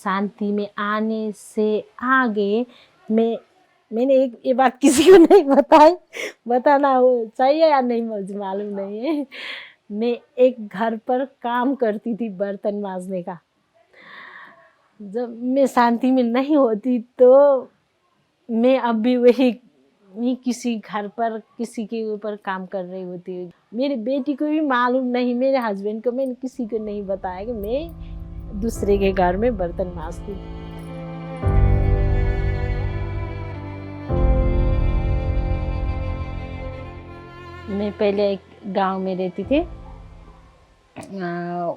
शांति में आने से आगे मैंने एक ये बात किसी को नहीं बताई, बताना हो चाहिए या नहीं मुझे मालूम नहीं है। मैं एक घर पर काम करती थी बर्तन मांजने का। जब मैं शांति में नहीं होती तो मैं अब भी वही किसी घर पर किसी के ऊपर काम कर रही होती है। मेरी बेटी को भी मालूम नहीं, मेरे हस्बैंड को, मैंने किसी को नहीं बताया कि मैं दूसरे के घर में बर्तन मांजती हूँ। मैं पहले एक गांव में रहती थी।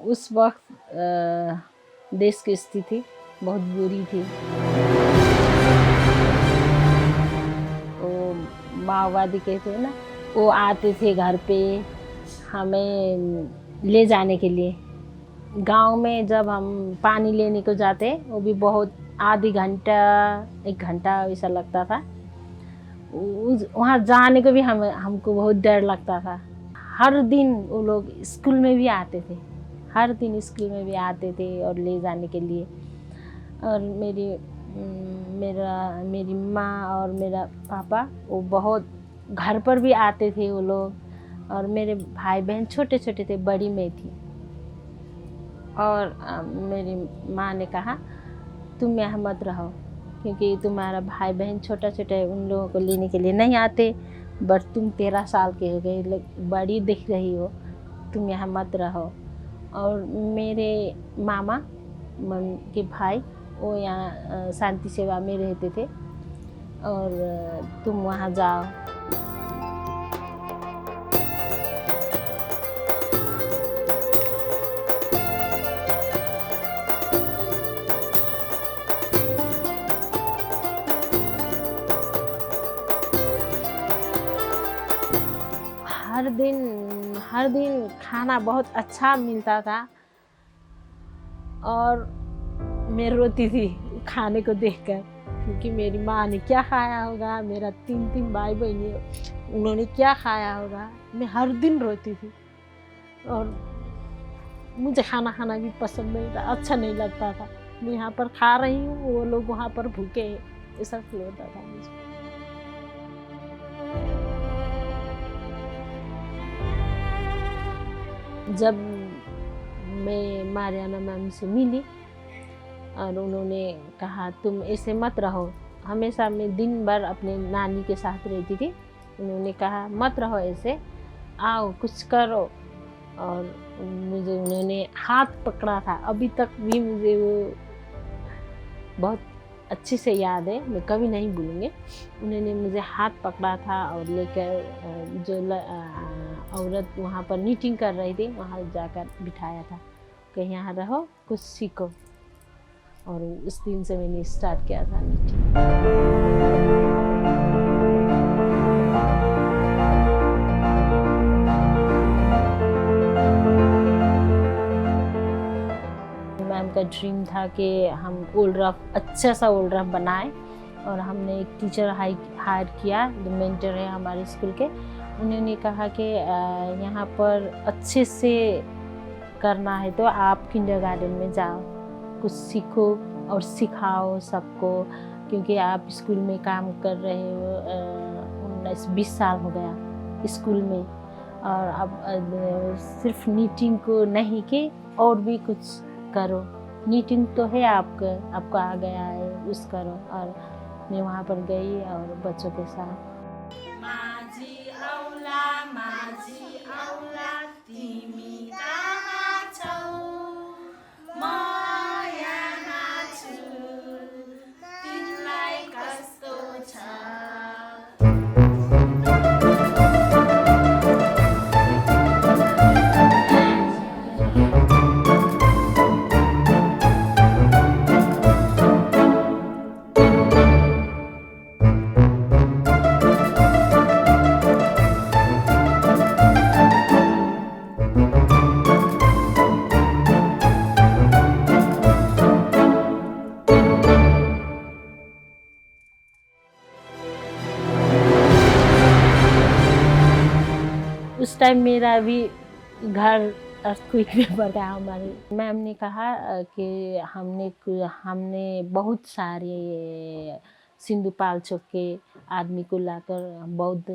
उस वक्त देश की स्थिति बहुत बुरी थी। वो माओवादी कहते हैं ना, वो आते थे घर पे हमें ले जाने के लिए। गांव में जब हम पानी लेने को जाते, वो भी बहुत आधी घंटा 1 घंटा ऐसा लगता था। वहाँ जाने को भी हमको बहुत डर लगता था। हर दिन वो लोग स्कूल में भी आते थे, हर दिन स्कूल में भी आते थे और ले जाने के लिए। और मेरी माँ और मेरा पापा वो बहुत घर पर भी आते थे वो लोग। और मेरे भाई बहन छोटे छोटे थे, बड़ी मैं थी। और मेरी माँ ने कहा तुम यहाँ मत रहो, क्योंकि तुम्हारा भाई बहन छोटा छोटा है, उन लोगों को लेने के लिए नहीं आते। बट तुम 13 साल के हो गए, बड़ी दिख रही हो, तुम यहाँ मत रहो। और मेरे मामा के भाई वो यहाँ शांति सेवा में रहते थे, और तुम वहाँ जाओ। हर दिन खाना बहुत अच्छा मिलता था, और मैं रोती थी खाने को देखकर, क्योंकि मेरी माँ ने क्या खाया होगा, मेरा 3 भाई बहन है, उन्होंने क्या खाया होगा। मैं हर दिन रोती थी, और मुझे खाना खाना भी पसंद नहीं था, अच्छा नहीं लगता था। मैं यहाँ पर खा रही हूँ, वो लोग वहाँ पर भूखे हैं, ऐसा फील होता था मुझे। जब मैं मारियाना मैम से मिली और उन्होंने कहा तुम ऐसे मत रहो, हमेशा मैं दिन भर अपने नानी के साथ रहती थी। उन्होंने कहा मत रहो ऐसे, आओ कुछ करो। और मुझे उन्होंने हाथ पकड़ा था, अभी तक भी मुझे वो बहुत अच्छे से याद है, मैं कभी नहीं भूलूंगी। उन्होंने मुझे हाथ पकड़ा था और लेकर जो औरत वहाँ पर नीटिंग कर रही थी वहाँ जाकर बिठाया था कि यहाँ रहो कुछ सीखो। और उस दिन से मैंने स्टार्ट किया था नीटिंग। मैम का ड्रीम था कि हम ओल्ड रफ अच्छा सा ओल्ड रफ बनाए, और हमने एक टीचर हायर किया जो मेंटर है हमारे स्कूल के। उन्होंने कहा कि यहाँ पर अच्छे से करना है तो आप किंडरगार्टन में जाओ, कुछ सीखो और सिखाओ सबको, क्योंकि आप स्कूल में काम कर रहे हो। 19-20 साल हो गया स्कूल में, और अब सिर्फ नीटिंग को नहीं कि और भी कुछ करो। नीटिंग तो है आपको आ गया है, उस करो। और मैं वहाँ पर गई और बच्चों के साथ माझी औला तिमी कहाँ छौ, म यहाँ छु, तिमीलाई कस्तो छ। उस टाइम मेरा भी घर अर्थक्वेक में पड़ा हमारे। मैम ने कहा कि हमने बहुत सारे सिंधुपाल चौक के आदमी को लाकर बौद्ध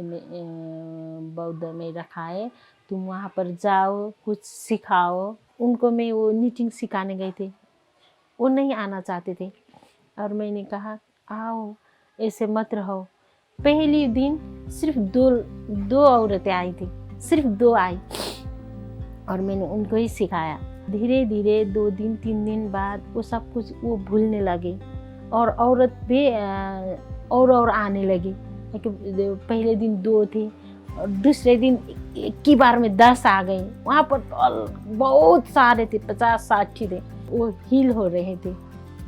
में रखा है, तुम वहाँ पर जाओ, कुछ सिखाओ। उनको मैं वो नीटिंग सिखाने गए थे, वो नहीं आना चाहते थे और मैंने कहा आओ, ऐसे मत रहो। पहली दिन सिर्फ दो औरतें आई थी, सिर्फ 2 आई और मैंने उनको ही सिखाया। धीरे धीरे 2 दिन 3 दिन बाद वो सब कुछ वो भूलने लगे और औरत भी और आने लगी। पहले दिन 2 थे और दूसरे दिन एक ही बार में 10 आ गए। वहाँ पर बहुत सारे थे, 50-60 थे। वो हील हो रहे थे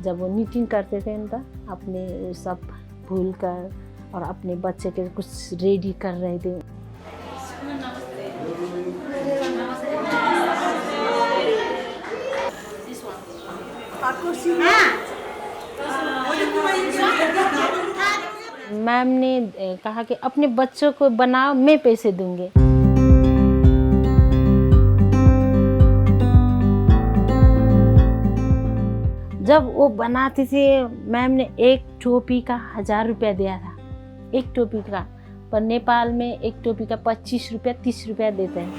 जब वो नीटिंग करते थे उनका, अपने सब भूल कर और अपने बच्चे के कुछ रेडी कर रहे थे। मैम ने कहा कि अपने बच्चों को बनाओ, मैं पैसे दूंगी। जब वो बनाती थी, मैम ने एक टोपी का 1000 रुपया दिया था, एक टोपी का। पर नेपाल में एक टोपी का 25 रुपया 30 रुपया देते हैं।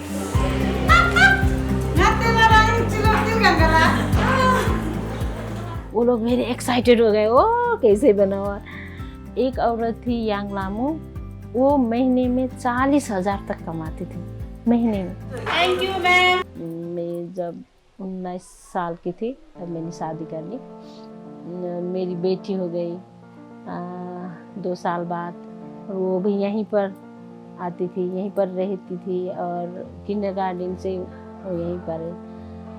वो लोग मेरे एक्साइटेड हो गए, ओ कैसे बना हुआ। एक औरत थी यांग लामू, वो महीने में 40,000 तक कमाती थी, महीने में। Thank you ma'am. मैं जब 19 साल की थी तब मैंने शादी कर ली। मेरी बेटी हो गई 2 साल बाद, वो भी यहीं पर आती थी, यहीं पर रहती थी और किंडरगार्टन से वो यहीं पर है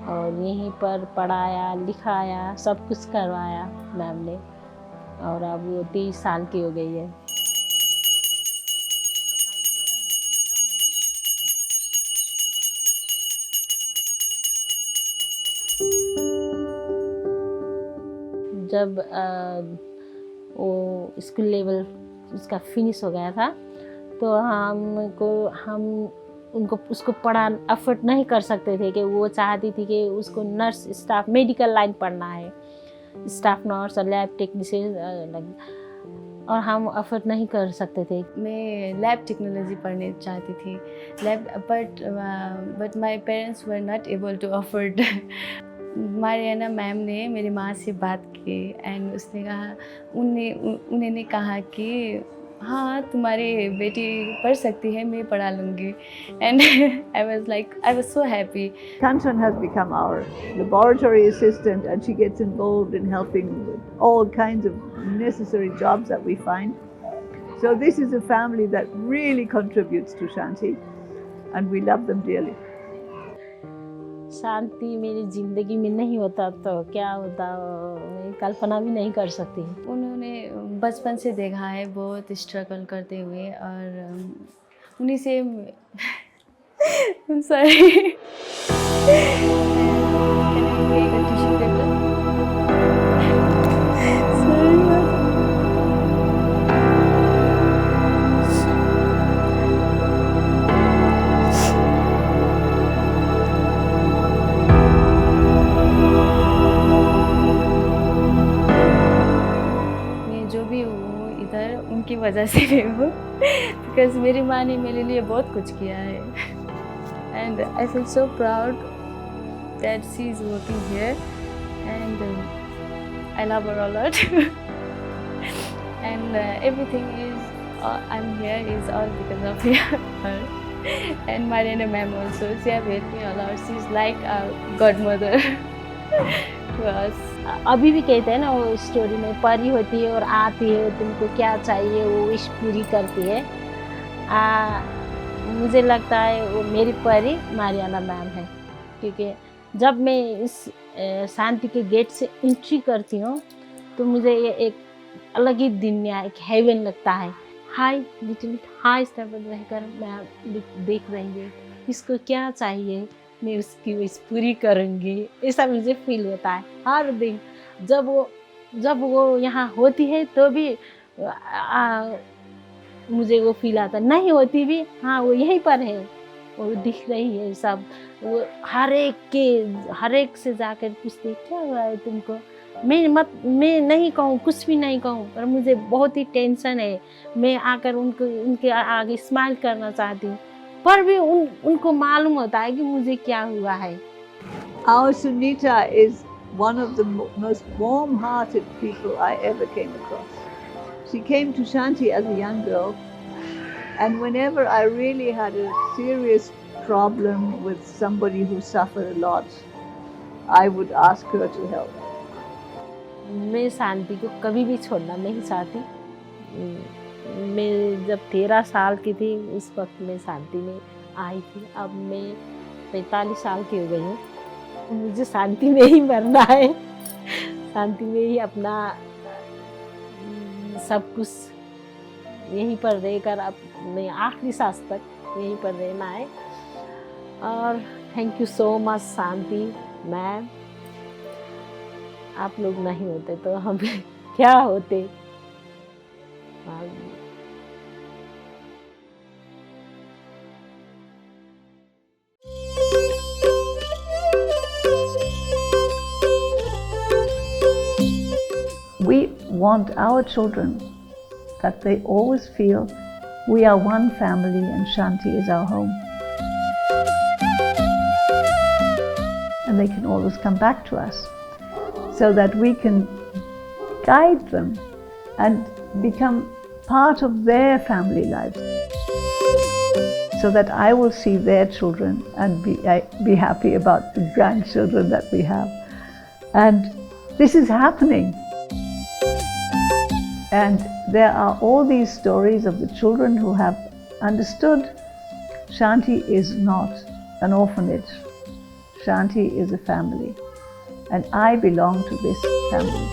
और यहीं पर पढ़ाया लिखाया, सब कुछ करवाया मैम ने। और अब वो 23 साल की हो गई है। जब वो स्कूल लेवल उसका फिनिश हो गया था तो हम उसको पढ़ा अफोर्ड नहीं कर सकते थे कि वो चाहती थी कि उसको नर्स स्टाफ मेडिकल लाइन पढ़ना है, स्टाफ नर्स और लैब टेक्नीशियन, और हम अफोर्ड नहीं कर सकते थे। मैं लैब टेक्नोलॉजी पढ़ने चाहती थी, but my parents were not able to afford. Mariana ma'am ने मेरी माँ से बात की एंड उसने कहा, उन्होंने कहा कि हाँ तुम्हारी बेटी पढ़ सकती है, मैं पढ़ा लूँगी। And I was so happy. Kanchan has become our laboratory assistant and she gets involved in helping with all kinds of necessary jobs that we find. So this is a family that really contributes to Shanti and we love them dearly. शांति मेरी ज़िंदगी में नहीं होता तो क्या होता, मैं कल्पना भी नहीं कर सकती। उन्होंने बचपन से देखा है बहुत स्ट्रगल करते हुए और उन्हीं से सॉरी टिश्यू पेपर। उनकी वजह से भी हूँ, बिकॉज मेरी माँ ने मेरे लिए बहुत कुछ किया है and I feel so proud that she is working here and I love her a lot and everything is I am here is all because of her and Mariana ma'am also, she have helped me a lot, she is like a godmother to us. अभी भी कहते हैं ना वो story में, परी होती है और आती है, तुमको क्या चाहिए वो विश पूरी करती है। मुझे लगता है वो मेरी परी मारियाना मैम है, क्योंकि जब मैं इस शांति के गेट से एंट्री करती हूँ तो मुझे ये एक अलग ही दुनिया, एक हेवन लगता है। हाई लिटिल हाई स्तर पर रहकर मैं देख रही हूँ इसको क्या चाहिए, मैं उसकी विश पूरी करूँगी, ऐसा मुझे फील होता है हर दिन। जब वो यहाँ होती है तो भी मुझे वो फील आता, नहीं होती भी हाँ वो यहीं पर है, वो दिख रही है सब, वो हर एक से जाकर पूछते क्या हुआ है तुमको। मैं नहीं कहूँ, कुछ भी नहीं कहूँ, पर मुझे बहुत ही टेंशन है। मैं आकर उनके आगे स्माइल करना चाहती हूँ, पर भी उनको मालूम होता है कि मुझे क्या हुआ है। Our Sunita is one of the most warm-hearted people I ever came across. She came to Shanti as a young girl, and whenever I really had a serious problem with somebody who suffered a lot, I would ask her to help. मैं शांति को कभी भी छोड़ना नहीं चाहती। मैं जब 13 साल की थी उस वक्त मैं शांति में आई थी। अब मैं 45 साल की हो गई हूँ। मुझे शांति में ही मरना है, शांति में ही अपना सब कुछ यहीं पर रहकर अपने आखिरी सांस तक यहीं पर रहना है। और thank you so much Shanti ma'am, आप लोग नहीं होते तो हम क्या होते। We want our children that they always feel we are one family and Shanti is our home. And they can always come back to us so that we can guide them and become part of their family lives. So that I will see their children and be happy about the grandchildren that we have. And this is happening. And there are all these stories of the children who have understood Shanti is not an orphanage. Shanti is a family. And I belong to this family.